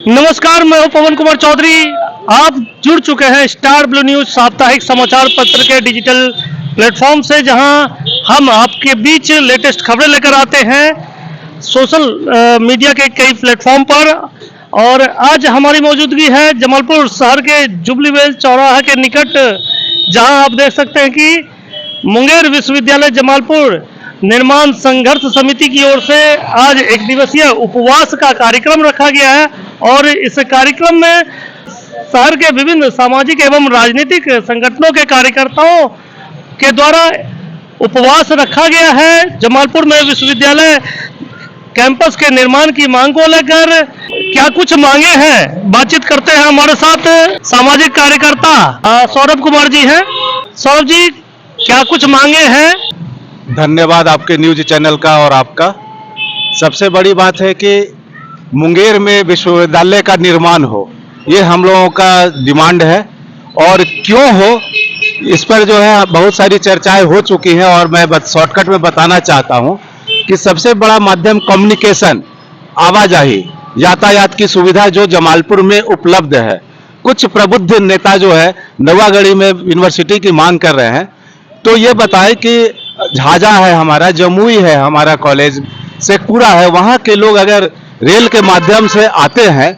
नमस्कार, मैं हूं पवन कुमार चौधरी। आप जुड़ चुके हैं स्टार ब्लू न्यूज साप्ताहिक समाचार पत्र के डिजिटल प्लेटफॉर्म से, जहां हम आपके बीच लेटेस्ट खबरें लेकर आते हैं सोशल मीडिया के कई प्लेटफॉर्म पर। और आज हमारी मौजूदगी है जमालपुर शहर के जुबली वेल चौराहा के निकट, जहां आप देख सकते हैं कि मुंगेर विश्वविद्यालय जमालपुर निर्माण संघर्ष समिति की ओर से आज एक दिवसीय उपवास का कार्यक्रम रखा गया है। और इस कार्यक्रम में शहर के विभिन्न सामाजिक एवं राजनीतिक संगठनों के कार्यकर्ताओं के द्वारा उपवास रखा गया है। जमालपुर में विश्वविद्यालय कैंपस के निर्माण की मांग को लेकर क्या कुछ मांगे हैं, बातचीत करते हैं। हमारे साथ सामाजिक कार्यकर्ता सौरभ कुमार जी हैं। सौरभ जी, क्या कुछ मांगे हैं? धन्यवाद आपके न्यूज चैनल का और आपका। सबसे बड़ी बात है कि मुंगेर में विश्वविद्यालय का निर्माण हो, ये हम लोगों का डिमांड है। और क्यों हो, इस पर जो है बहुत सारी चर्चाएं हो चुकी हैं और मैं शॉर्टकट में बताना चाहता हूं कि सबसे बड़ा माध्यम कम्युनिकेशन, आवाजाही, यातायात की सुविधा जो जमालपुर में उपलब्ध है। कुछ प्रबुद्ध नेता जो है नवागढ़ी में यूनिवर्सिटी की मांग कर रहे हैं, तो ये बताएं कि झाझा है हमारा, जमुई है हमारा, कॉलेज शेखपुरा है, वहाँ के लोग अगर रेल के माध्यम से आते हैं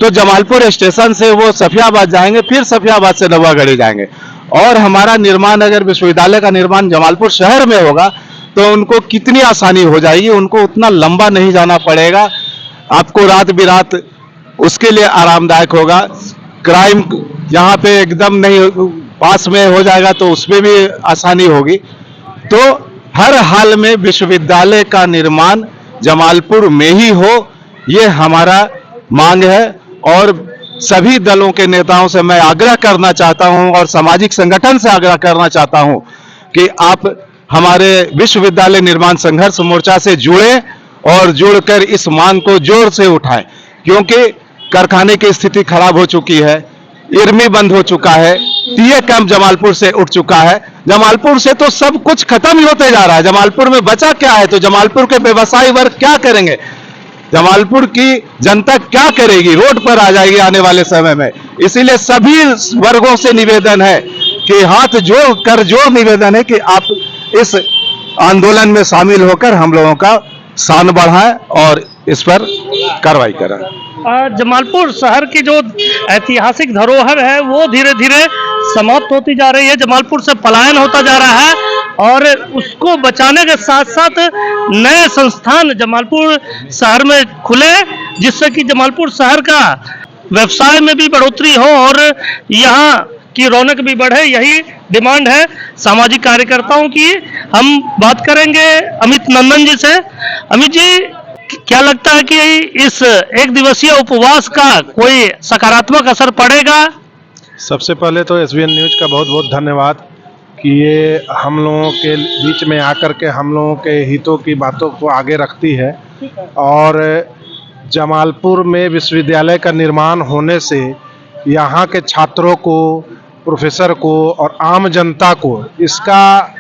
तो जमालपुर स्टेशन से वो सफियाबाद जाएंगे, फिर सफियाबाद से नवागढ़ी जाएंगे। और हमारा निर्माण, अगर विश्वविद्यालय का निर्माण जमालपुर शहर में होगा तो उनको कितनी आसानी हो जाएगी, उनको उतना लंबा नहीं जाना पड़ेगा। आपको रात बिरात उसके लिए आरामदायक होगा। क्राइम यहाँ पे एकदम नहीं, पास में हो जाएगा तो उसमें भी आसानी होगी। तो हर हाल में विश्वविद्यालय का निर्माण जमालपुर में ही हो, ये हमारा मांग है। और सभी दलों के नेताओं से मैं आग्रह करना चाहता हूं और सामाजिक संगठन से आग्रह करना चाहता हूं कि आप हमारे विश्वविद्यालय निर्माण संघर्ष मोर्चा से जुड़े और जुड़कर इस मांग को जोर से उठाएं, क्योंकि कारखाने की स्थिति खराब हो चुकी है, इर्मी बंद हो चुका है, टीए कैंप जमालपुर से उठ चुका है। जमालपुर से तो सब कुछ खत्म ही होते जा रहा है। जमालपुर में बचा क्या है? तो जमालपुर के व्यवसायी वर्ग क्या करेंगे, जमालपुर की जनता क्या करेगी? रोड पर आ जाएगी आने वाले समय में। इसीलिए सभी वर्गों से निवेदन है कि हाथ जोड़ कर जोड़ निवेदन है कि आप इस आंदोलन में शामिल होकर हम लोगों का शान बढ़ाएं और इस पर कार्रवाई करें। जमालपुर शहर की जो ऐतिहासिक धरोहर है वो धीरे धीरे समाप्त होती जा रही है। जमालपुर से पलायन होता जा रहा है और उसको बचाने के साथ साथ नए संस्थान जमालपुर शहर में खुले, जिससे कि जमालपुर शहर का व्यवसाय में भी बढ़ोतरी हो और यहाँ की रौनक भी बढ़े। यही डिमांड है सामाजिक कार्यकर्ताओं की। हम बात करेंगे अमित नंदन जी से। अमित जी, क्या लगता है कि इस एक दिवसीय उपवास का कोई सकारात्मक असर पड़ेगा? सबसे पहले तो एसबीएन न्यूज का बहुत बहुत धन्यवाद कि ये हम लोगों के बीच में आकर के हम लोगों के हितों की बातों को आगे रखती है। और जमालपुर में विश्वविद्यालय का निर्माण होने से यहाँ के छात्रों को, प्रोफेसर को और आम जनता को इसका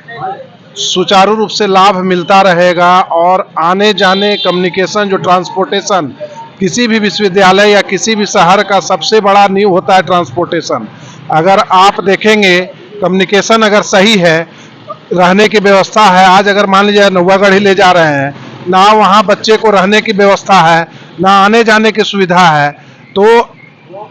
सुचारू रूप से लाभ मिलता रहेगा। और आने जाने, कम्युनिकेशन, जो ट्रांसपोर्टेशन, किसी भी विश्वविद्यालय या किसी भी शहर का सबसे बड़ा नींव होता है ट्रांसपोर्टेशन। अगर आप देखेंगे कम्युनिकेशन अगर सही है, रहने की व्यवस्था है, आज अगर मान लीजिए नवागढ़ी ले जा रहे हैं, ना वहाँ बच्चे को रहने की व्यवस्था है, ना आने जाने की सुविधा है, तो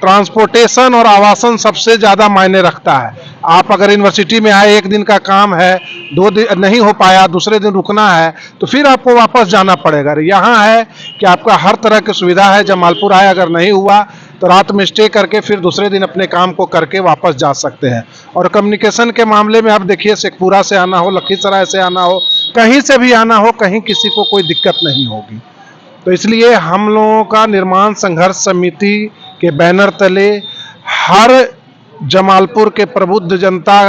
ट्रांसपोर्टेशन और आवासन सबसे ज़्यादा मायने रखता है। आप अगर यूनिवर्सिटी में आए, एक दिन का काम है, 2 दिन नहीं हो पाया, दूसरे दिन रुकना है, तो फिर आपको वापस जाना पड़ेगा। यहाँ है कि आपका हर तरह की सुविधा है। जमालपुर आए, अगर नहीं हुआ तो रात में स्टे करके फिर दूसरे दिन अपने काम को करके वापस जा सकते हैं। और कम्युनिकेशन के मामले में आप देखिए, शेखपुरा से आना हो, लखीसराय से आना हो, कहीं से भी आना हो, कहीं किसी को कोई दिक्कत नहीं होगी। तो इसलिए हम लोगों का निर्माण संघर्ष समिति के बैनर तले हर जमालपुर के प्रबुद्ध जनता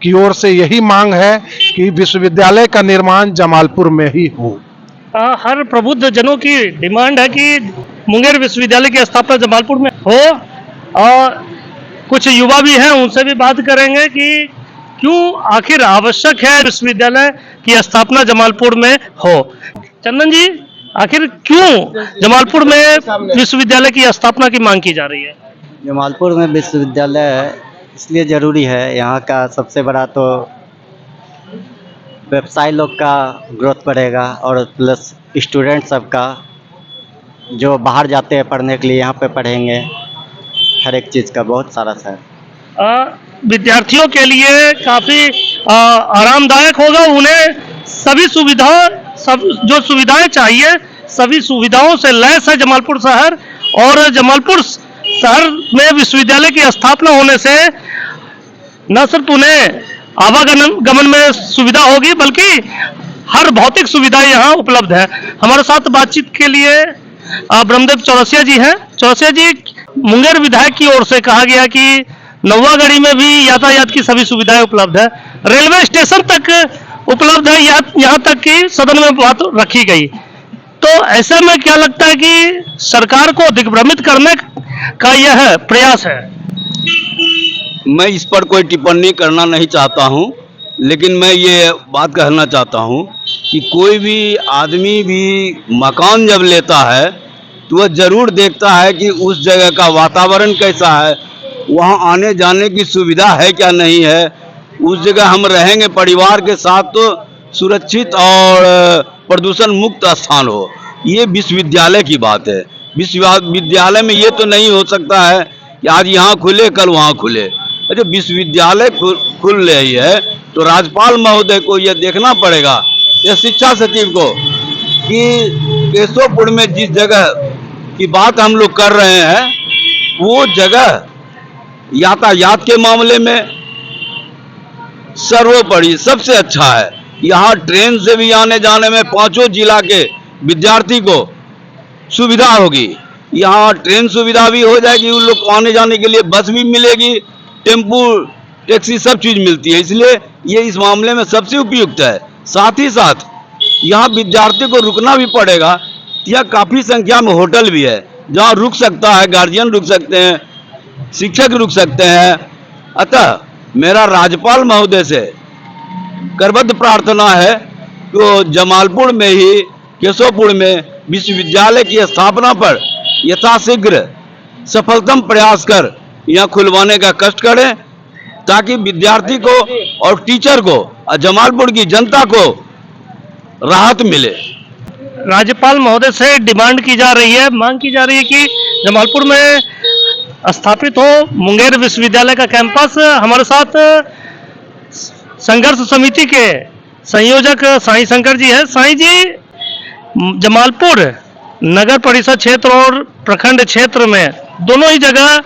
की ओर से यही मांग है कि विश्वविद्यालय का निर्माण जमालपुर में ही हो। हर प्रबुद्ध जनों की डिमांड है कि मुंगेर विश्वविद्यालय की स्थापना जमालपुर में हो। और कुछ युवा भी हैं, उनसे भी बात करेंगे कि क्यों आखिर आवश्यक है विश्वविद्यालय की स्थापना जमालपुर में हो। चंदन जी, आखिर क्यों जमालपुर में विश्वविद्यालय की स्थापना की मांग की जा रही है? जमालपुर में विश्वविद्यालय इसलिए ज़रूरी है, यहाँ का सबसे बड़ा तो व्यवसाय लोग का ग्रोथ बढ़ेगा और प्लस स्टूडेंट सबका जो बाहर जाते हैं पढ़ने के लिए यहाँ पे पढ़ेंगे, हर एक चीज़ का बहुत सारा है। विद्यार्थियों के लिए काफी आरामदायक होगा, उन्हें सभी जो सुविधाएं चाहिए सभी सुविधाओं से लैस है जमालपुर शहर। और जमालपुर शहर में विश्वविद्यालय की स्थापना होने से न सिर्फ उन्हें आवागमन में सुविधा होगी बल्कि हर भौतिक सुविधा यहाँ उपलब्ध है। हमारे साथ बातचीत के लिए ब्रह्मदेव चौरसिया जी हैं। चौरसिया जी, मुंगेर विधायक की ओर से कहा गया कि नौवागढ़ी में भी यातायात की सभी सुविधाएं उपलब्ध है, रेलवे स्टेशन तक उपलब्ध है, यहाँ तक कि सदन में बात रखी गई। तो ऐसे में क्या लगता है कि सरकार को दिग्भ्रमित करने का यह प्रयास है? मैं इस पर कोई टिप्पणी करना नहीं चाहता हूं, लेकिन मैं ये बात कहना चाहता हूं कि कोई भी आदमी भी मकान जब लेता है तो वह जरूर देखता है कि उस जगह का वातावरण कैसा है, वहाँ आने जाने की सुविधा है क्या नहीं है, उस जगह हम रहेंगे परिवार के साथ तो सुरक्षित और प्रदूषण मुक्त स्थान हो। ये विश्वविद्यालय की बात है। विश्वविद्यालय में ये तो नहीं हो सकता है कि आज यहाँ खुले कल वहाँ खुले। जब विश्वविद्यालय खुल रही है तो राज्यपाल महोदय को यह देखना पड़ेगा या शिक्षा सचिव को कि केशवपुर में जिस जगह की बात हम लोग कर रहे हैं वो जगह यातायात के मामले में सर्वोपरि सबसे अच्छा है। यहाँ ट्रेन से भी आने जाने में पांचों जिला के विद्यार्थी को सुविधा होगी। यहाँ ट्रेन सुविधा भी हो जाएगी, उन लोग को आने जाने के लिए बस भी मिलेगी, टेम्पू टैक्सी सब चीज़ मिलती है, इसलिए ये इस मामले में सबसे उपयुक्त है। साथ ही साथ यहाँ विद्यार्थी को रुकना भी पड़ेगा। यह काफ़ी संख्या में होटल भी है जहाँ रुक सकता है, गार्जियन रुक सकते हैं, शिक्षक रुक सकते हैं। अतः मेरा राज्यपाल महोदय से करबद्ध प्रार्थना है कि जमालपुर में ही केशवपुर में विश्वविद्यालय की स्थापना पर यथाशीघ्र सफलतम प्रयास कर यहाँ खुलवाने का कष्ट करें ताकि विद्यार्थी को और टीचर को और जमालपुर की जनता को राहत मिले। राज्यपाल महोदय से डिमांड की जा रही है, मांग की जा रही है कि जमालपुर में स्थापित हो मुंगेर विश्वविद्यालय का कैंपस। हमारे साथ संघर्ष समिति के संयोजक साईं शंकर जी हैं। साईं जी, जमालपुर नगर परिषद क्षेत्र और प्रखंड क्षेत्र में दोनों ही जगह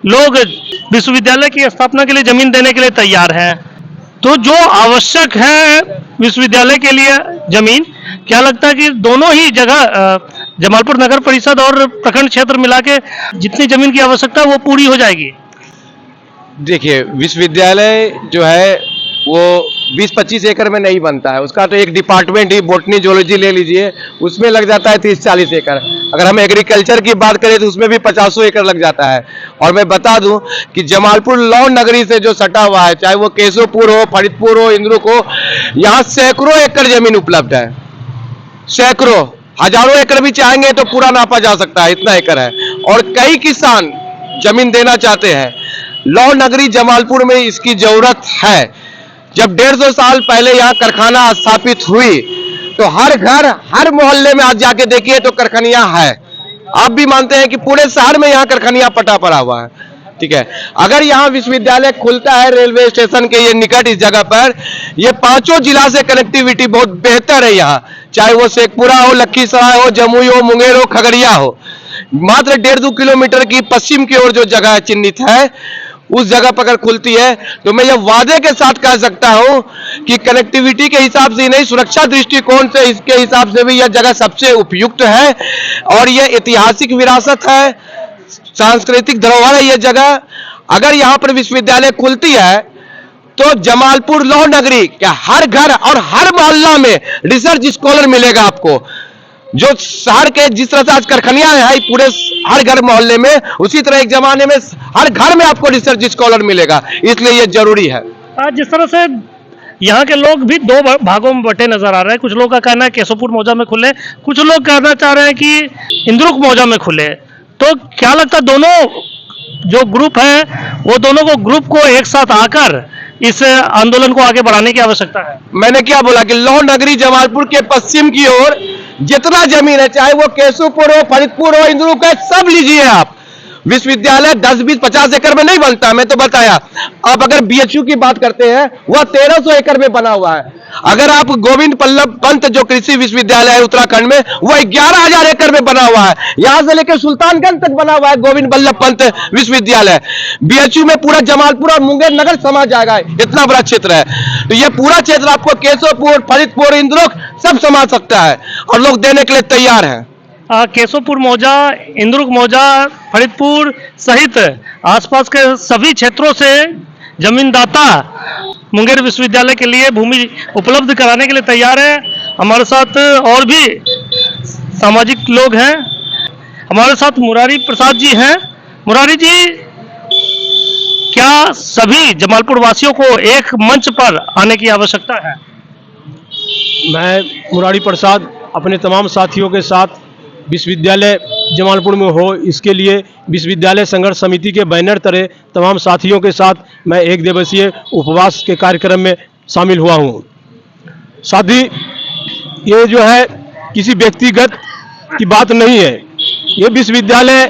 लोग विश्वविद्यालय की स्थापना के लिए जमीन देने के लिए तैयार हैं। तो जो आवश्यक है विश्वविद्यालय के लिए जमीन, क्या लगता है कि दोनों ही जगह जमालपुर नगर परिषद और प्रखंड क्षेत्र मिला के जितनी जमीन की आवश्यकता है वो पूरी हो जाएगी? देखिए, विश्वविद्यालय जो है वो 20-25 एकड़ में नहीं बनता है। उसका तो एक डिपार्टमेंट ही बॉटनी जूलॉजी ले लीजिए, उसमें लग जाता है 30-40 एकड़। अगर हम एग्रीकल्चर की बात करें तो उसमें भी 50 एकड़ लग जाता है। और मैं बता दूं कि जमालपुर लौ नगरी से जो सटा हुआ है, चाहे वो केशवपुर हो, फरीदपुर हो, इंद्रुक हो, यहाँ सैकड़ों एकड़ जमीन उपलब्ध है। सैकड़ों, हजारों एकड़ भी चाहेंगे तो पूरा नापा जा सकता है, इतना एकड़ है। और कई किसान जमीन देना चाहते हैं। लौ नगरी जमालपुर में इसकी जरूरत है। जब 150 साल पहले यहाँ कारखाना स्थापित हुई तो हर घर, हर मोहल्ले में आज जाके देखिए तो कारखानियां है। आप भी मानते हैं कि पूरे शहर में यहाँ कारखानियां पटा पड़ा हुआ है, ठीक है। अगर यहाँ विश्वविद्यालय खुलता है रेलवे स्टेशन के ये निकट इस जगह पर, ये पांचों जिला से कनेक्टिविटी बहुत बेहतर है यहाँ, चाहे वो शेखपुरा हो, लखीसराय हो, जमुई हो, मुंगेर हो, खगड़िया हो। मात्र 1.5-2 किलोमीटर की पश्चिम की ओर जो जगह चिन्हित है उस जगह पर अगर खुलती है तो मैं यह वादे के साथ कह सकता हूं कि कनेक्टिविटी के हिसाब से ही नहीं, सुरक्षा दृष्टिकोण से इसके हिसाब से भी यह जगह सबसे उपयुक्त है। और यह ऐतिहासिक विरासत है, सांस्कृतिक धरोहर है यह जगह। अगर यहां पर विश्वविद्यालय खुलती है तो जमालपुर लौ नगरी के हर घर और हर मोहल्ला में रिसर्च स्कॉलर मिलेगा आपको। जो शहर के जिस तरह से आज कारखानियां है पूरे हर घर मोहल्ले में, उसी तरह एक जमाने में हर घर में आपको रिसर्च स्कॉलर मिलेगा, इसलिए यह जरूरी है। जिस तरह से यहाँ के लोग भी दो भागों में बटे नजर आ रहे हैं। कुछ लोगों का कहना है केशवपुर मौजा में खुले, कुछ लोग कहना चाह रहे हैं कि इंद्रुक मौजा में खुले। तो क्या लगता है दोनों जो ग्रुप है वो दोनों को ग्रुप को एक साथ आकर इस आंदोलन को आगे बढ़ाने की आवश्यकता है? मैंने क्या बोला कि लौह नगरी जमालपुर के पश्चिम की ओर जितना जमीन है, चाहे वो केशवपुर हो, फरीदपुर हो, इंद्रुक है, सब लीजिए आप। विश्वविद्यालय 10, 20, 50 एकड़ में नहीं बनता, मैं तो बताया। आप अगर बीएचयू की बात करते हैं वह 1300 एकड़ में बना हुआ है। अगर आप गोविंद बल्लभ पंत जो कृषि विश्वविद्यालय है उत्तराखंड में, वह 11,000 एकड़ में बना हुआ है। यहां से लेकर सुल्तानगंज तक बना हुआ है गोविंद बल्लभ पंत विश्वविद्यालय। बीएचयू में पूरा जमालपुर और मुंगेर नगर समा जाएगा, इतना बड़ा क्षेत्र है। तो यह पूरा क्षेत्र आपको केशवपुर, फरीदपुर, इंद्रुक सब समा सकता है और लोग देने के लिए तैयार हैं। केशवपुर मौजा, इंद्रुक मौजा, फरीदपुर सहित आसपास के सभी क्षेत्रों से जमीनदाता मुंगेर विश्वविद्यालय के लिए भूमि उपलब्ध कराने के लिए तैयार है। हमारे साथ और भी सामाजिक लोग हैं। हमारे साथ मुरारी प्रसाद जी हैं। मुरारी जी, क्या सभी जमालपुर वासियों को एक मंच पर आने की आवश्यकता है? मैं मुरारी प्रसाद अपने तमाम साथियों के साथ विश्वविद्यालय जमालपुर में हो, इसके लिए विश्वविद्यालय संघर्ष समिति के बैनर तले तमाम साथियों के साथ मैं एक दिवसीय उपवास के कार्यक्रम में शामिल हुआ हूँ। साथ ही ये जो है किसी व्यक्तिगत की बात नहीं है, ये विश्वविद्यालय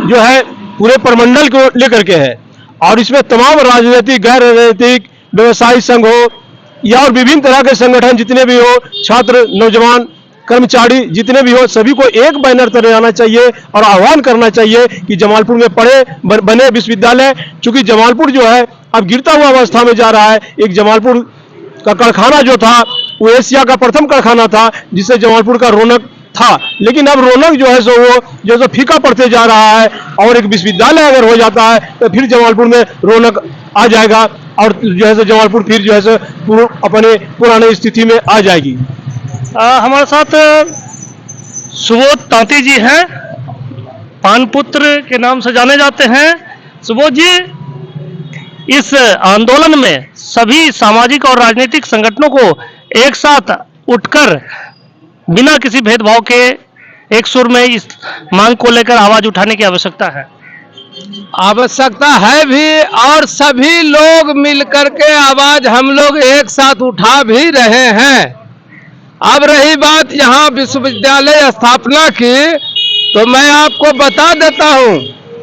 जो है पूरे प्रमंडल को लेकर के है और इसमें तमाम राजनीतिक, गैर राजनीतिक, व्यवसायी संघ हो या और विभिन्न तरह के संगठन जितने भी हो, छात्र, नौजवान, कर्मचारी जितने भी हो, सभी को एक बैनर तले आना चाहिए और आह्वान करना चाहिए कि जमालपुर में बने विश्वविद्यालय। चूंकि जमालपुर जो है अब गिरता हुआ अवस्था में जा रहा है। एक जमालपुर का कारखाना जो था वो एशिया का प्रथम कारखाना था जिससे जमालपुर का रौनक था, लेकिन अब रौनक जो है सो वो जो है फीका पड़ते जा रहा है और एक विश्वविद्यालय अगर हो जाता है तो फिर जमालपुर में रौनक आ जाएगा और जो है जमालपुर फिर जो है अपने पुराने स्थिति में आ जाएगी। हमारे साथ सुबोध तांती जी हैं, पानपुत्र के नाम से जाने जाते हैं। सुबोध जी, इस आंदोलन में सभी सामाजिक और राजनीतिक संगठनों को एक साथ उठकर बिना किसी भेदभाव के एक सुर में इस मांग को लेकर आवाज उठाने की आवश्यकता है। आवश्यकता है भी और सभी लोग मिलकर के आवाज हम लोग एक साथ उठा भी रहे हैं। अब रही बात यहाँ विश्वविद्यालय स्थापना की, तो मैं आपको बता देता हूँ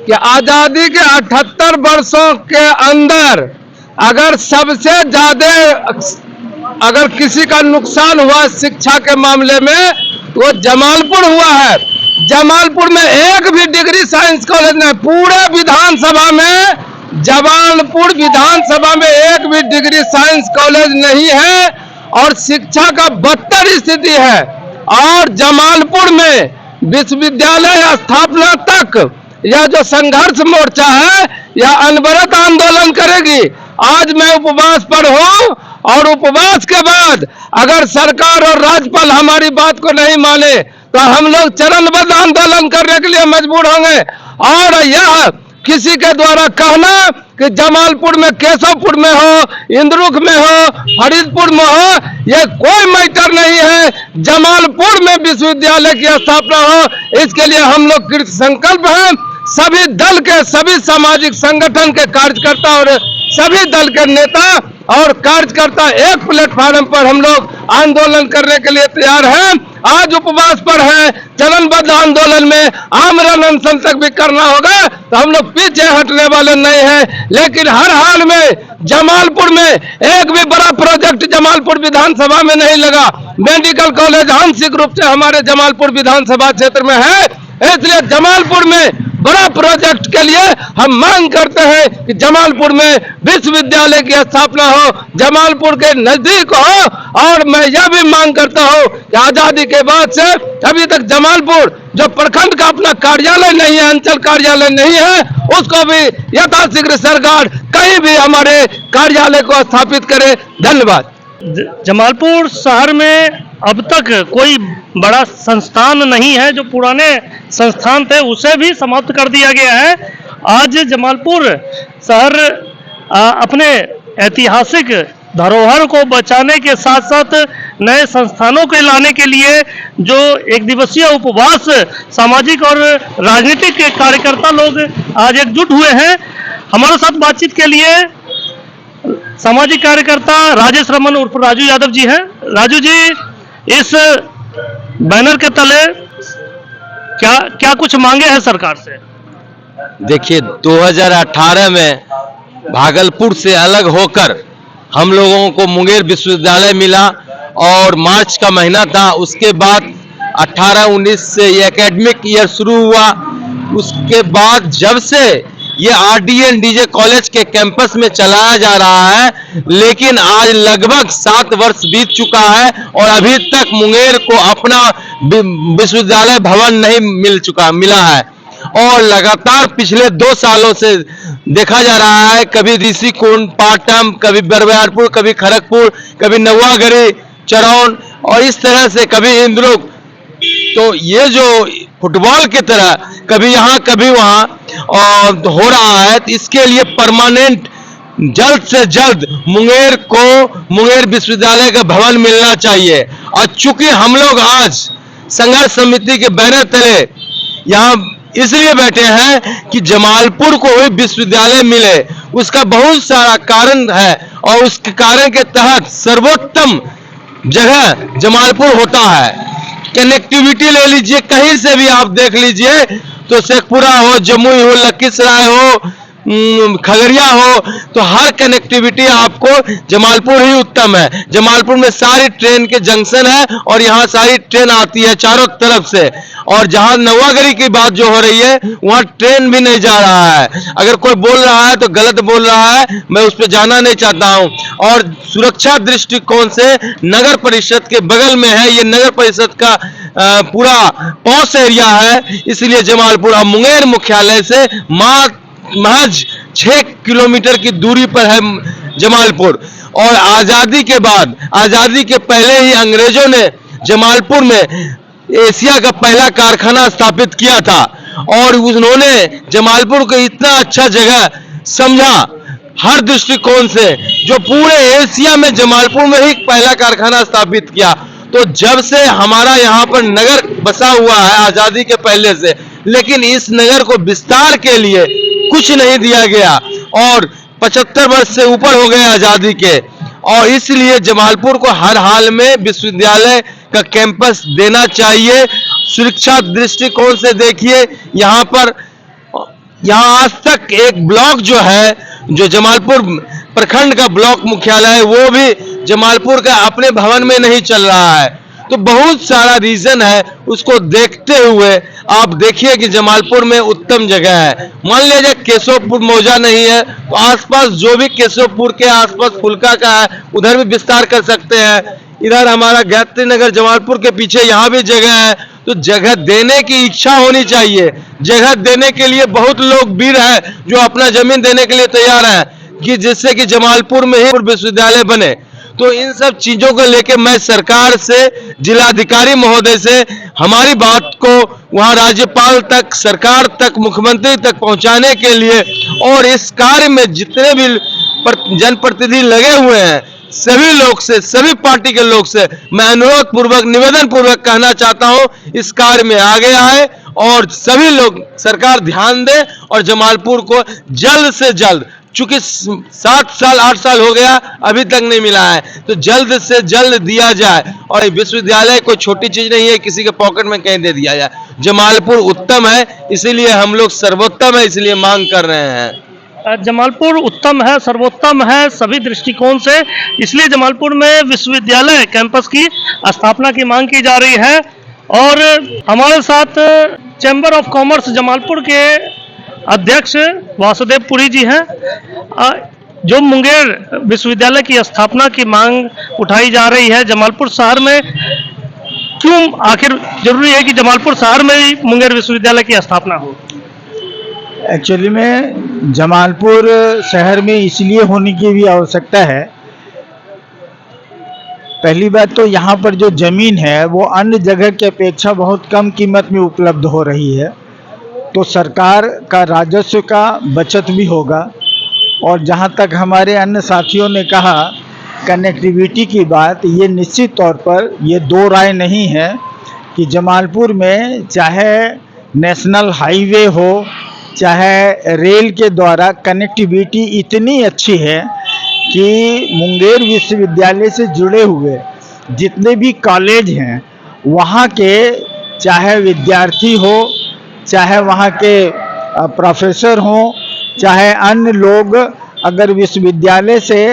कि आजादी के 78 वर्षों के अंदर अगर सबसे ज्यादा अगर किसी का नुकसान हुआ शिक्षा के मामले में तो जमालपुर हुआ है। जमालपुर में एक भी डिग्री साइंस कॉलेज नहीं, पूरे विधानसभा में जमालपुर विधानसभा में एक भी डिग्री साइंस कॉलेज नहीं है और शिक्षा का बदतर स्थिति है। और जमालपुर में विश्वविद्यालय स्थापना तक यह जो संघर्ष मोर्चा है यह अनवरत आंदोलन करेगी। आज मैं उपवास पर हूँ और उपवास के बाद अगर सरकार और राज्यपाल हमारी बात को नहीं माने तो हम लोग चरणबद्ध आंदोलन करने के लिए मजबूर होंगे। और यह किसी के द्वारा कहना कि जमालपुर में, केशवपुर में हो, इंद्रुक में हो, फरीदपुर में हो, यह कोई मैटर नहीं है। जमालपुर में विश्वविद्यालय की स्थापना हो, इसके लिए हम लोग कृत संकल्प हैं। सभी दल के, सभी सामाजिक संगठन के कार्यकर्ता और सभी दल के नेता और कार्यकर्ता एक प्लेटफार्म पर हम लोग आंदोलन करने के लिए तैयार हैं। आज उपवास पर है, चरणबद्ध आंदोलन में आमरण अनशन तक भी करना होगा, तो हम लोग पीछे हटने वाले नहीं हैं। लेकिन हर हाल में जमालपुर में एक भी बड़ा प्रोजेक्ट जमालपुर विधानसभा में नहीं लगा। मेडिकल कॉलेज आंशिक रूप से हमारे जमालपुर विधानसभा क्षेत्र में है, इसलिए जमालपुर में बड़ा प्रोजेक्ट के लिए हम मांग करते हैं कि जमालपुर में विश्वविद्यालय की स्थापना हो, जमालपुर के नजदीक हो। और मैं यह भी मांग करता हूं कि आजादी के बाद से अभी तक जमालपुर जो प्रखंड का अपना कार्यालय नहीं है, अंचल कार्यालय नहीं है, उसको भी यथाशीघ्र सरकार कहीं भी हमारे कार्यालय को स्थापित करे। धन्यवाद। जमालपुर शहर में अब तक कोई बड़ा संस्थान नहीं है। जो पुराने संस्थान थे उसे भी समाप्त कर दिया गया है। आज जमालपुर शहर अपने ऐतिहासिक धरोहर को बचाने के साथ साथ नए संस्थानों के लाने के लिए जो एक दिवसीय उपवास सामाजिक और राजनीतिक कार्यकर्ता लोग आज एकजुट हुए हैं। हमारे साथ बातचीत के लिए सामाजिक कार्यकर्ता राजेश रमन उर्फ राजू यादव जी हैं। राजू जी, इस बैनर के तले क्या क्या कुछ मांगे हैं सरकार से? देखिए, 2018 में भागलपुर से अलग होकर हम लोगों को मुंगेर विश्वविद्यालय मिला और मार्च का महीना था। उसके बाद 18-19 से ये एकेडमिक ईयर शुरू हुआ। उसके बाद जब से ये RDN DJ कॉलेज के कैंपस में चलाया जा रहा है, लेकिन आज लगभग 7 वर्ष बीत चुका है और अभी तक मुंगेर को अपना विश्वविद्यालय भवन नहीं मिला है। और लगातार पिछले 2 सालों से देखा जा रहा है, कभी ऋषिकुंड, पाटम, कभी बरबयारपुर, कभी खड़गपुर, कभी नवागढ़ी, चरौन और इस तरह से कभी इंद्रोक। तो ये जो फुटबॉल की तरह कभी यहाँ कभी वहाँ हो रहा है, तो इसके लिए परमानेंट जल्द से जल्द मुंगेर को मुंगेर विश्वविद्यालय का भवन मिलना चाहिए। और चूंकि हम लोग आज संघर्ष समिति के बैनर तले यहाँ इसलिए बैठे हैं कि जमालपुर को भी विश्वविद्यालय मिले, उसका बहुत सारा कारण है और उस कारण के तहत सर्वोत्तम जगह जमालपुर होता है। कनेक्टिविटी ले लीजिए, कहीं से भी आप देख लीजिए, तो शेखपुरा हो, जमुई हो, लखीसराय हो, खगड़िया हो, तो हर कनेक्टिविटी आपको जमालपुर ही उत्तम है। जमालपुर में सारी ट्रेन के जंक्शन है और यहाँ सारी ट्रेन आती है चारों तरफ से। और जहाँ नवागढ़ी की बात जो हो रही है, वहाँ ट्रेन भी नहीं जा रहा है। अगर कोई बोल रहा है तो गलत बोल रहा है, मैं उस पर जाना नहीं चाहता हूँ। और सुरक्षा दृष्टिकोण से नगर परिषद के बगल में है, ये नगर परिषद का पूरा पॉश एरिया है, इसलिए जमालपुर अब मुंगेर मुख्यालय से महज 6 किलोमीटर की दूरी पर है जमालपुर। और आजादी के बाद, आजादी के पहले ही अंग्रेजों ने जमालपुर में एशिया का पहला कारखाना स्थापित किया था और उन्होंने जमालपुर को इतना अच्छा जगह समझा हर दृष्टिकोण से, जो पूरे एशिया में जमालपुर में ही पहला कारखाना स्थापित किया। तो जब से हमारा यहाँ पर नगर बसा हुआ है आजादी के पहले से, लेकिन इस नगर को विस्तार के लिए कुछ नहीं दिया गया और 75 वर्ष से ऊपर हो गए आजादी के, और इसलिए जमालपुर को हर हाल में विश्वविद्यालय का कैंपस देना चाहिए। सुरक्षा दृष्टिकोण से देखिए, यहाँ आज तक एक ब्लॉक जो है, जो जमालपुर प्रखंड का ब्लॉक मुख्यालय है, वो भी जमालपुर का अपने भवन में नहीं चल रहा है। तो बहुत सारा रीजन है, उसको देखते हुए आप देखिए कि जमालपुर में उत्तम जगह है। मान लीजिए केशवपुर मौजा नहीं है, तो आसपास जो भी केशवपुर के आसपास फुल्का का है, उधर भी विस्तार कर सकते हैं। इधर हमारा गायत्री नगर जमालपुर के पीछे यहाँ भी जगह है। तो जगह देने की इच्छा होनी चाहिए। जगह देने के लिए बहुत लोग वीर हैं जो अपना जमीन देने के लिए तैयार हैं कि जिससे कि जमालपुर में ही विश्वविद्यालय बने। तो इन सब चीजों को लेकर मैं सरकार से, जिलाधिकारी महोदय से हमारी बात को वहां राज्यपाल तक, सरकार तक, मुख्यमंत्री तक पहुंचाने के लिए, और इस कार्य में जितने भी जनप्रतिनिधि लगे हुए हैं, सभी लोग से, सभी पार्टी के लोग से मैं अनुरोध पूर्वक, निवेदन पूर्वक कहना चाहता हूं, इस कार्य में आगे आए और सभी लोग, सरकार ध्यान दे और जमालपुर को जल्द से जल्द, चूंकि 7 साल 8 साल हो गया अभी तक नहीं मिला है, तो जल्द से जल्द दिया जाए। और विश्वविद्यालय कोई छोटी चीज नहीं है, किसी के पॉकेट में कहीं दे दिया जाए। जमालपुर उत्तम है, इसीलिए हम लोग सर्वोत्तम है, इसलिए मांग कर रहे हैं। जमालपुर उत्तम है, सर्वोत्तम है सभी दृष्टिकोण से, इसलिए जमालपुर में विश्वविद्यालय कैंपस की स्थापना की मांग की जा रही है। और हमारे साथ चैम्बर ऑफ कॉमर्स जमालपुर के अध्यक्ष वासुदेव पुरी जी हैं। जो मुंगेर विश्वविद्यालय की स्थापना की मांग उठाई जा रही है, जमालपुर शहर में क्यों आखिर जरूरी है कि जमालपुर शहर में ही मुंगेर विश्वविद्यालय की स्थापना हो? एक्चुअली में जमालपुर शहर में इसलिए होने की भी आवश्यकता है। पहली बात तो यहाँ पर जो ज़मीन है वो अन्य जगह की अपेक्षा बहुत कम कीमत में उपलब्ध हो रही है, तो सरकार का राजस्व का बचत भी होगा। और जहाँ तक हमारे अन्य साथियों ने कहा कनेक्टिविटी की बात, ये निश्चित तौर पर ये दो राय नहीं है कि जमालपुर में चाहे नेशनल हाईवे हो, चाहे रेल के द्वारा कनेक्टिविटी इतनी अच्छी है कि मुंगेर विश्वविद्यालय से जुड़े हुए जितने भी कॉलेज हैं वहाँ के चाहे विद्यार्थी हो, चाहे वहाँ के प्रोफेसर हों, चाहे अन्य लोग, अगर विश्वविद्यालय से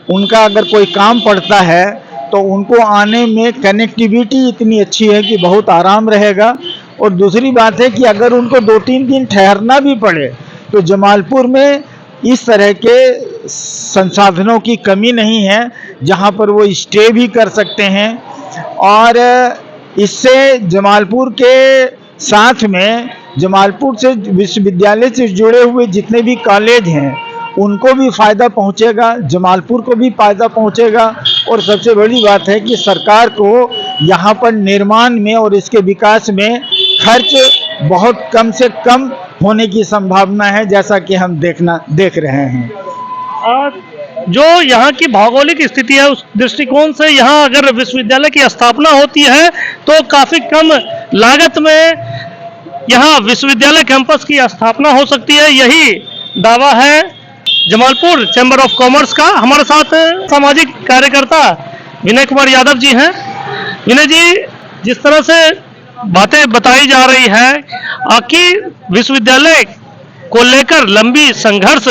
उनका अगर कोई काम पड़ता है तो उनको आने में कनेक्टिविटी इतनी अच्छी है कि बहुत आराम रहेगा। और दूसरी बात है कि अगर उनको 2-3 दिन ठहरना भी पड़े तो जमालपुर में इस तरह के संसाधनों की कमी नहीं है जहां पर वो स्टे भी कर सकते हैं। और इससे जमालपुर के साथ में जमालपुर से विश्वविद्यालय से जुड़े हुए जितने भी कॉलेज हैं उनको भी फ़ायदा पहुंचेगा, जमालपुर को भी फ़ायदा पहुंचेगा। और सबसे बड़ी बात है कि सरकार को यहाँ पर निर्माण में और इसके विकास में खर्च बहुत कम से कम होने की संभावना है, जैसा कि हम देख रहे हैं। जो यहाँ की भौगोलिक स्थिति है उस दृष्टिकोण से यहाँ अगर विश्वविद्यालय की स्थापना होती है तो काफ़ी कम लागत में यहाँ विश्वविद्यालय कैंपस की स्थापना हो सकती है। यही दावा है जमालपुर चैम्बर ऑफ कॉमर्स का। हमारे साथ सामाजिक कार्यकर्ता विनय कुमार यादव जी हैं। विनय जी, जिस तरह से बातें बताई जा रही है कि विश्वविद्यालय को लेकर लंबी संघर्ष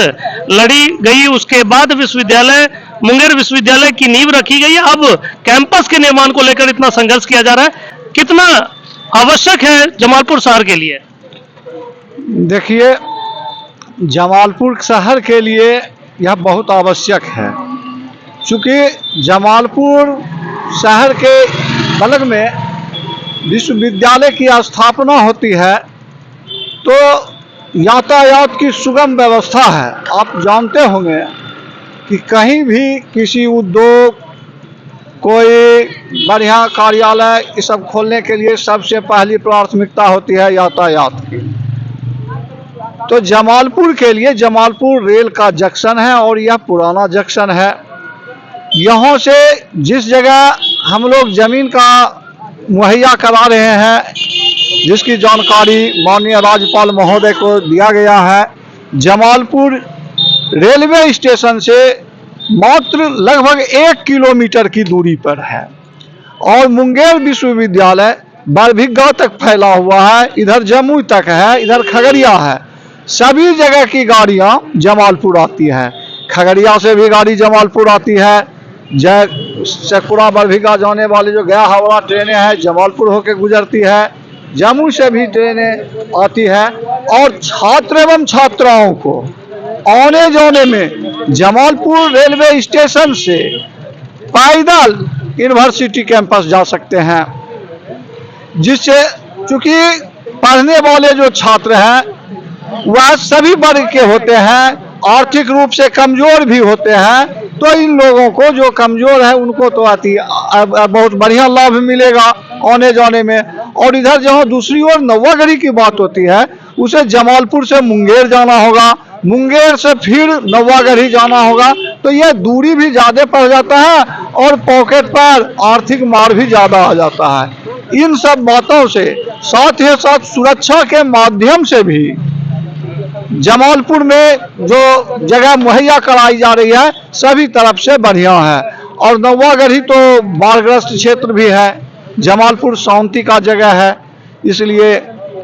लड़ी गई, उसके बाद विश्वविद्यालय मुंगेर विश्वविद्यालय की नींव रखी गई, अब कैंपस के निर्माण को लेकर इतना संघर्ष किया जा रहा है, कितना आवश्यक है जमालपुर शहर के लिए? देखिए, जमालपुर शहर के लिए यह बहुत आवश्यक है, क्योंकि जमालपुर शहर के बगल में विश्वविद्यालय की स्थापना होती है तो यातायात की सुगम व्यवस्था है। आप जानते होंगे कि कहीं भी किसी उद्योग, कोई बढ़िया कार्यालय, ये सब खोलने के लिए सबसे पहली प्राथमिकता होती है यातायात की। तो जमालपुर के लिए जमालपुर रेल का जंक्शन है और यह पुराना जंक्शन है। यहाँ से जिस जगह हम लोग ज़मीन का मुहैया करा रहे हैं, जिसकी जानकारी माननीय राज्यपाल महोदय को दिया गया है, जमालपुर रेलवे स्टेशन से मात्र लगभग 1 किलोमीटर की दूरी पर है और मुंगेर विश्वविद्यालय बरभिग्गा तक फैला हुआ है, इधर जमुई तक है, इधर खगड़िया है। सभी जगह की गाड़ियां जमालपुर आती हैं। खगड़िया से भी गाड़ी जमालपुर आती है, शेखपुरा बरभिग्गा जाने वाली जो गया हावड़ा ट्रेनें हैं जमालपुर होकर गुजरती है, जम्मू से भी ट्रेनें आती है। और छात्र एवं छात्राओं को आने जाने में जमालपुर रेलवे स्टेशन से पैदल यूनिवर्सिटी कैंपस जा सकते हैं, जिससे चूँकि पढ़ने वाले जो छात्र हैं वह सभी वर्ग के होते हैं, आर्थिक रूप से कमज़ोर भी होते हैं, तो इन लोगों को जो कमज़ोर है उनको तो बहुत बढ़िया लाभ मिलेगा आने जाने में। और इधर जहाँ दूसरी ओर नवागढ़ी की बात होती है, उसे जमालपुर से मुंगेर जाना होगा, मुंगेर से फिर नवागढ़ी जाना होगा, तो यह दूरी भी ज़्यादा पड़ जाता है और पॉकेट पर आर्थिक मार भी ज़्यादा आ जाता है। इन सब बातों से साथ ही साथ सुरक्षा के माध्यम से भी जमालपुर में जो जगह मुहैया कराई जा रही है सभी तरफ से बढ़िया है। और नवागढ़ी तो बाढ़ग्रस्त क्षेत्र भी है, जमालपुर शांति का जगह है, इसलिए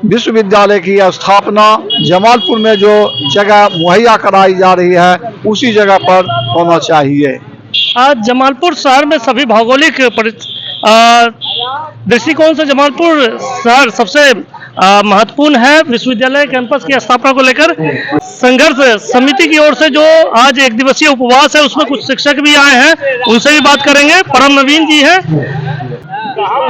विश्वविद्यालय की स्थापना जमालपुर में जो जगह मुहैया कराई जा रही है उसी जगह पर होना चाहिए। आज जमालपुर शहर में सभी भौगोलिक दृष्टिकोण से जमालपुर शहर सबसे महत्वपूर्ण है। विश्वविद्यालय कैंपस की स्थापना को लेकर संघर्ष समिति की ओर से जो आज 1 दिवसीय उपवास है उसमें कुछ शिक्षक भी आए हैं, उनसे भी बात करेंगे। परम नवीन जी हैं।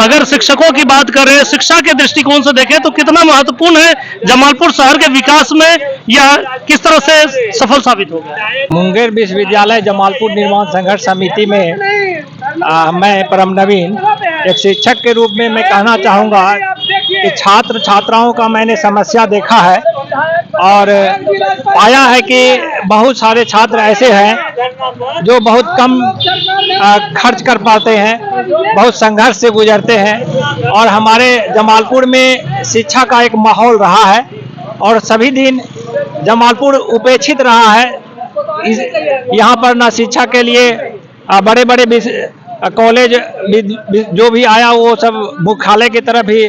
अगर शिक्षकों की बात करें, शिक्षा के दृष्टिकोण से देखें तो कितना महत्वपूर्ण है जमालपुर शहर के विकास में, या किस तरह से सफल साबित होगा? मुंगेर विश्वविद्यालय जमालपुर निर्माण संघर्ष समिति में मैं परम नवीन एक शिक्षक के रूप में मैं कहना चाहूँगा कि छात्र छात्राओं का मैंने समस्या देखा है और पाया है कि बहुत सारे छात्र ऐसे हैं जो बहुत कम खर्च कर पाते हैं, बहुत संघर्ष से गुजरते हैं और हमारे जमालपुर में शिक्षा का एक माहौल रहा है और सभी दिन जमालपुर उपेक्षित रहा है। यहाँ पर न शिक्षा के लिए बड़े बड़े कॉलेज जो भी आया वो सब मुख्यालय की तरफ ही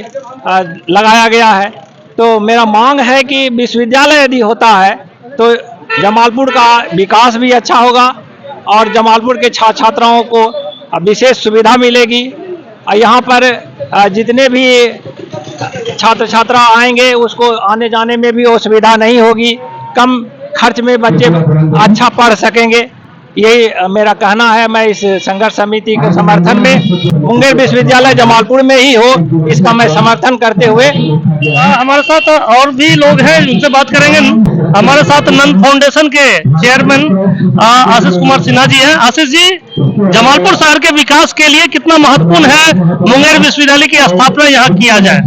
लगाया गया है। तो मेरा मांग है कि विश्वविद्यालय यदि होता है तो जमालपुर का विकास भी अच्छा होगा और जमालपुर के छात्र छात्राओं को विशेष सुविधा मिलेगी। यहाँ पर जितने भी छात्र छात्रा आएंगे उसको आने जाने में भी असुविधा नहीं होगी, कम खर्च में बच्चे अच्छा पढ़ सकेंगे। यही मेरा कहना है। मैं इस संघर्ष समिति के समर्थन में मुंगेर विश्वविद्यालय जमालपुर में ही हो, इसका मैं समर्थन करते हुए हमारे साथ और भी लोग हैं, उनसे बात करेंगे। हमारे साथ नंद फाउंडेशन के चेयरमैन आशीष कुमार सिन्हा जी हैं। आशीष जी, जमालपुर शहर के विकास के लिए कितना महत्वपूर्ण है मुंगेर विश्वविद्यालय की स्थापना यहाँ किया जाए?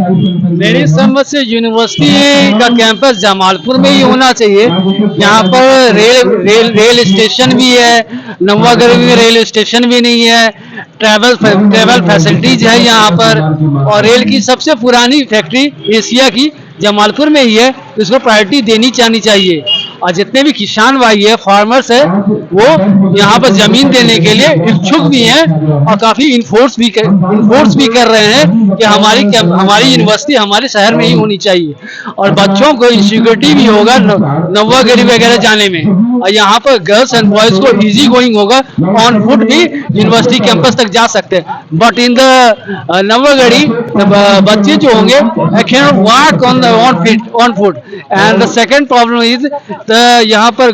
मेरी समझ से यूनिवर्सिटी का कैंपस जमालपुर में ही होना चाहिए। यहाँ पर रेल स्टेशन भी है, नवागढ़ में रेल स्टेशन भी नहीं है, ट्रैवल फैसिलिटीज है यहाँ पर और रेल की सबसे पुरानी फैक्ट्री एशिया की जमालपुर में ही है। तो इसको प्रायोरिटी देनी चाहिए और जितने भी किसान भाई है, फार्मर्स है, वो यहाँ पर जमीन देने के लिए इच्छुक भी हैं और काफी इन्फोर्स भी कर रहे हैं कि हमारी यूनिवर्सिटी हमारे शहर में ही होनी चाहिए और बच्चों को सिक्योरिटी भी होगा नवागढ़ वगैरह जाने में और यहाँ पर गर्ल्स एंड बॉयज को इजी गोइंग होगा, ऑन फुट भी यूनिवर्सिटी कैंपस तक जा सकते हैं। बट इन द नवागढ़ी बच्चे जो होंगे can walk on foot and the second problem is यहाँ पर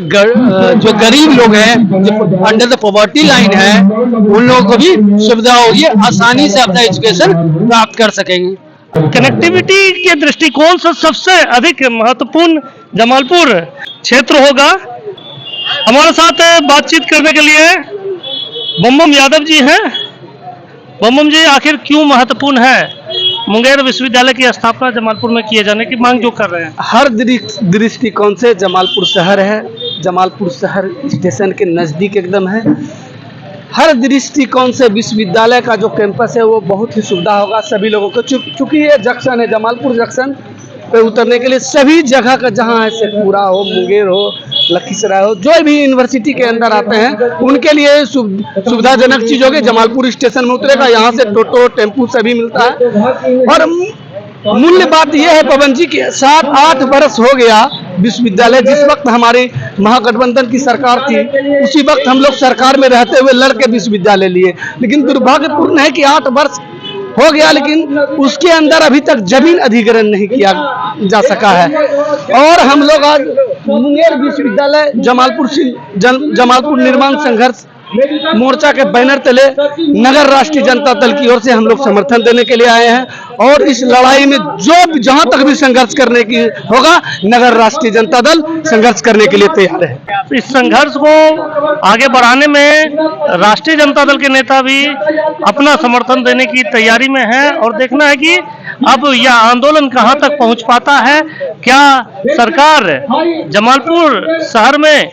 जो गरीब लोग हैं, जो अंडर द पॉवर्टी लाइन है, उन लोगों को भी सुविधा होगी, आसानी से अपना एजुकेशन प्राप्त कर सकेंगे। कनेक्टिविटी के दृष्टिकोण से सबसे अधिक महत्वपूर्ण जमालपुर क्षेत्र होगा। हमारे साथ बातचीत करने के लिए बम यादव जी हैं। बम जी, आखिर क्यों महत्वपूर्ण है मुंगेर विश्वविद्यालय की स्थापना जमालपुर में किए जाने की मांग जो कर रहे हैं? हर दृष्टिकोण से जमालपुर शहर है, जमालपुर शहर स्टेशन के नज़दीक एकदम है। हर दृष्टिकोण से विश्वविद्यालय का जो कैंपस है वो बहुत ही सुविधा होगा सभी लोगों को। चूंकि ये जंक्शन है, जमालपुर जंक्शन पे उतरने के लिए सभी जगह का, जहाँ है शेखपुरा हो, मुंगेर हो, लखीसराय हो, जो भी यूनिवर्सिटी के अंदर आते हैं उनके लिए सुविधाजनक चीज होगी। जमालपुर स्टेशन में उतरेगा, यहाँ से टोटो टेम्पू सभी मिलता है। और मूल्य बात यह है पवन जी की 7-8 वर्ष हो गया विश्वविद्यालय, जिस वक्त हमारी महागठबंधन की सरकार थी उसी वक्त हम लोग सरकार में रहते हुए लड़के विश्वविद्यालय लिए, लेकिन दुर्भाग्यपूर्ण है कि 8 वर्ष हो गया लेकिन उसके अंदर अभी तक जमीन अधिग्रहण नहीं किया जा सका है। और हम लोग आज मुंगेर विश्वविद्यालय जमालपुर निर्माण संघर्ष मोर्चा के बैनर तले नगर राष्ट्रीय जनता दल की ओर से हम लोग समर्थन देने के लिए आए हैं और इस लड़ाई में जो जहां तक भी संघर्ष करने की होगा, नगर राष्ट्रीय जनता दल संघर्ष करने के लिए तैयार है। इस संघर्ष को आगे बढ़ाने में राष्ट्रीय जनता दल के नेता भी अपना समर्थन देने की तैयारी में है और देखना है कि अब यह आंदोलन कहां तक पहुंच पाता है। क्या सरकार जमालपुर शहर में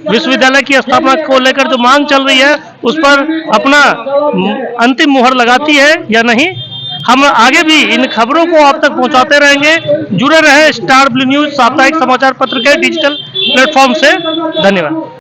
विश्वविद्यालय की स्थापना को लेकर जो मांग चल रही है उस पर अपना अंतिम मुहर लगाती है या नहीं? हम आगे भी इन खबरों को आप तक पहुंचाते रहेंगे। जुड़े रहे स्टार ब्लू न्यूज साप्ताहिक समाचार पत्र के डिजिटल प्लेटफॉर्म से। धन्यवाद।